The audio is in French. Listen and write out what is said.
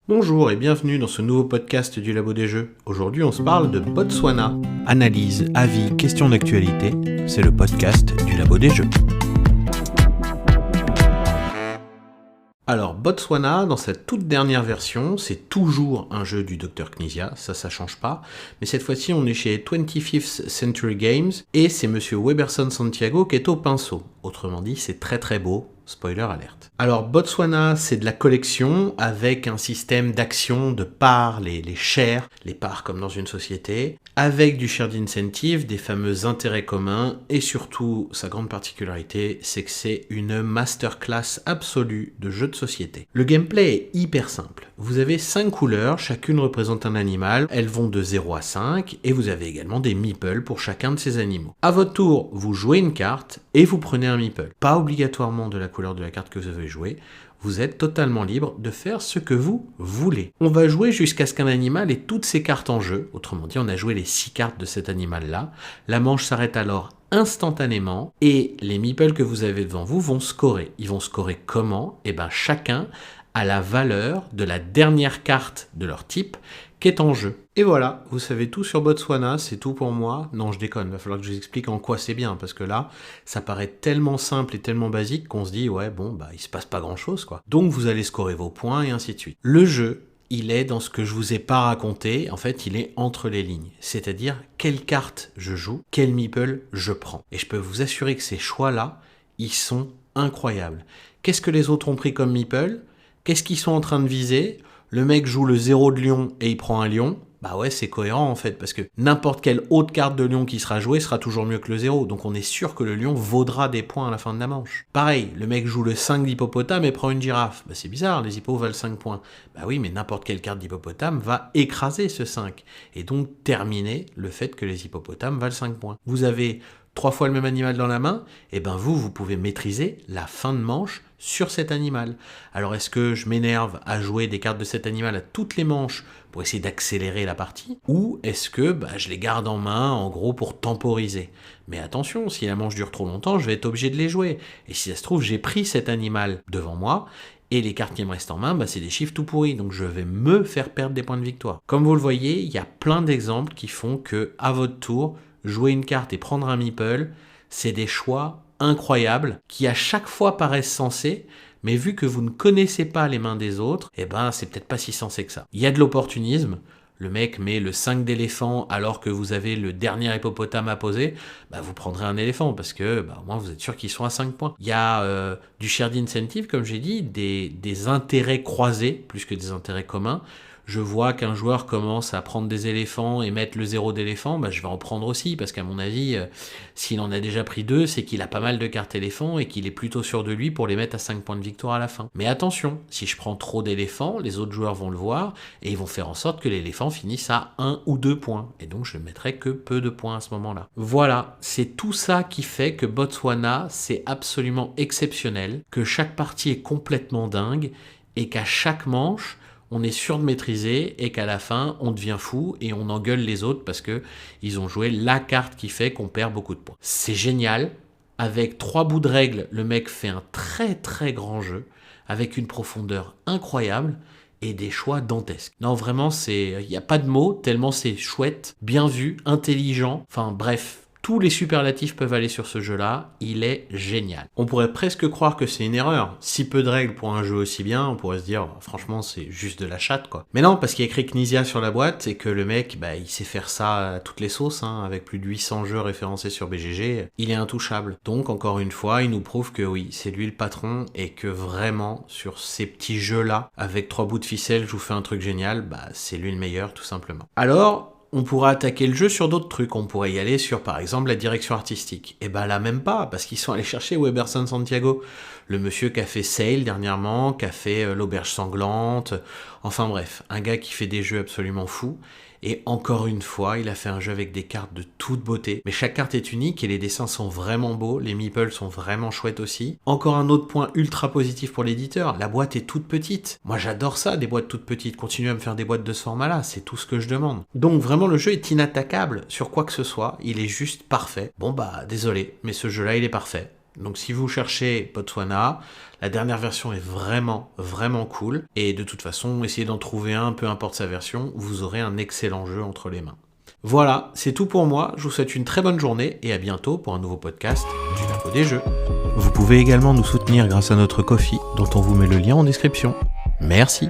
Bonjour et bienvenue dans ce nouveau podcast du Labo des Jeux. Aujourd'hui, on se parle de Botswana. Analyse, avis, questions d'actualité, c'est le podcast du Labo des Jeux. Alors, Botswana, dans sa toute dernière version, c'est toujours un jeu du Dr Knizia, ça change pas. Mais cette fois-ci, on est chez 25th Century Games et c'est Monsieur Weberson Santiago qui est au pinceau. Autrement dit, c'est très très beau. Spoiler alerte. Alors Botswana, c'est de la collection avec un système d'action de parts, les shares, les parts comme dans une société, avec du shared incentive, des fameux intérêts communs, et surtout, sa grande particularité, c'est que c'est une masterclass absolue de jeu de société. Le gameplay est hyper simple. Vous avez 5 couleurs, chacune représente un animal, elles vont de 0 à 5, et vous avez également des meeples pour chacun de ces animaux. À votre tour, vous jouez une carte, et vous prenez un meeple. Pas obligatoirement de la couleur de la carte que vous avez jouée, vous êtes totalement libre de faire ce que vous voulez. On va jouer jusqu'à ce qu'un animal ait toutes ses cartes en jeu, autrement dit on a joué les 6 cartes de cet animal-là, la manche s'arrête alors instantanément et les meeples que vous avez devant vous vont scorer. Ils vont scorer comment ? Eh bien chacun a la valeur de la dernière carte de leur type qui est en jeu. Et voilà, vous savez tout sur Botswana, c'est tout pour moi. Non, je déconne, il va falloir que je vous explique en quoi c'est bien, parce que là, ça paraît tellement simple et tellement basique qu'on se dit, ouais, bon, bah, il se passe pas grand-chose, quoi. Donc, vous allez scorer vos points et ainsi de suite. Le jeu, il est dans ce que je vous ai pas raconté, en fait, il est entre les lignes. C'est-à-dire, quelle carte je joue, quel meeple je prends. Et je peux vous assurer que ces choix-là, ils sont incroyables. Qu'est-ce que les autres ont pris comme meeple ? Qu'est-ce qu'ils sont en train de viser ? Le mec joue le 0 de lion et il prend un lion. Bah ouais, c'est cohérent en fait, parce que n'importe quelle autre carte de lion qui sera jouée sera toujours mieux que le 0, donc on est sûr que le lion vaudra des points à la fin de la manche. Pareil, le mec joue le 5 d'hippopotame et prend une girafe. Bah c'est bizarre, les hippos valent 5 points. Bah oui, mais n'importe quelle carte d'hippopotame va écraser ce 5, et donc terminer le fait que les hippopotames valent 5 points. Vous avez 3 fois le même animal dans la main, et ben vous pouvez maîtriser la fin de manche sur cet animal. Alors est-ce que je m'énerve à jouer des cartes de cet animal à toutes les manches pour essayer d'accélérer la partie, ou est-ce que je les garde en main en gros pour temporiser ? Mais attention, si la manche dure trop longtemps, je vais être obligé de les jouer. Et si ça se trouve, j'ai pris cet animal devant moi, et les cartes qui me restent en main, c'est des chiffres tout pourris, donc je vais me faire perdre des points de victoire. Comme vous le voyez, il y a plein d'exemples qui font que, à votre tour, jouer une carte et prendre un meeple, c'est des choix incroyables qui à chaque fois paraissent sensés, mais vu que vous ne connaissez pas les mains des autres, c'est peut-être pas si sensé que ça. Il y a de l'opportunisme. Le mec met le 5 d'éléphant alors que vous avez le dernier hippopotame à poser, vous prendrez un éléphant parce que au moins vous êtes sûr qu'ils sont à 5 points. Il y a du shared incentive, comme j'ai dit, des intérêts croisés plus que des intérêts communs. Je vois qu'un joueur commence à prendre des éléphants et mettre le 0 d'éléphant, je vais en prendre aussi, parce qu'à mon avis, s'il en a déjà pris 2, c'est qu'il a pas mal de cartes éléphants et qu'il est plutôt sûr de lui pour les mettre à 5 points de victoire à la fin. Mais attention, si je prends trop d'éléphants, les autres joueurs vont le voir et ils vont faire en sorte que l'éléphant finisse à 1 ou 2 points. Et donc je ne mettrai que peu de points à ce moment-là. Voilà, c'est tout ça qui fait que Botswana, c'est absolument exceptionnel, que chaque partie est complètement dingue et qu'à chaque manche, on est sûr de maîtriser et qu'à la fin, on devient fou et on engueule les autres parce que ils ont joué la carte qui fait qu'on perd beaucoup de points. C'est génial. Avec 3 bouts de règles, le mec fait un très très grand jeu avec une profondeur incroyable et des choix dantesques. Non, vraiment, il n'y a pas de mots tellement c'est chouette, bien vu, intelligent, enfin bref. Tous les superlatifs peuvent aller sur ce jeu-là, il est génial. On pourrait presque croire que c'est une erreur. Si peu de règles pour un jeu aussi bien, on pourrait se dire, franchement, c'est juste de la chatte, quoi. Mais non, parce qu'il y a écrit Knizia sur la boîte, et que le mec, il sait faire ça à toutes les sauces, avec plus de 800 jeux référencés sur BGG, il est intouchable. Donc, encore une fois, il nous prouve que oui, c'est lui le patron, et que vraiment, sur ces petits jeux-là, avec 3 bouts de ficelle, je vous fais un truc génial, c'est lui le meilleur, tout simplement. Alors, on pourra attaquer le jeu sur d'autres trucs. On pourrait y aller sur, par exemple, la direction artistique. Et là, même pas, parce qu'ils sont allés chercher Weberson Santiago. Le monsieur qui a fait Sail dernièrement, qui a fait l'Auberge Sanglante. Enfin bref, un gars qui fait des jeux absolument fous. Et encore une fois, il a fait un jeu avec des cartes de toute beauté. Mais chaque carte est unique et les dessins sont vraiment beaux. Les meeples sont vraiment chouettes aussi. Encore un autre point ultra positif pour l'éditeur, la boîte est toute petite. Moi j'adore ça, des boîtes toutes petites. Continuez à me faire des boîtes de ce format-là, c'est tout ce que je demande. Donc vraiment le jeu est inattaquable sur quoi que ce soit. Il est juste parfait. Bon désolé, mais ce jeu-là il est parfait. Donc si vous cherchez Botswana, la dernière version est vraiment, vraiment cool. Et de toute façon, essayez d'en trouver un, peu importe sa version, vous aurez un excellent jeu entre les mains. Voilà, c'est tout pour moi. Je vous souhaite une très bonne journée et à bientôt pour un nouveau podcast du Labo des Jeux. Vous pouvez également nous soutenir grâce à notre Ko-fi, dont on vous met le lien en description. Merci.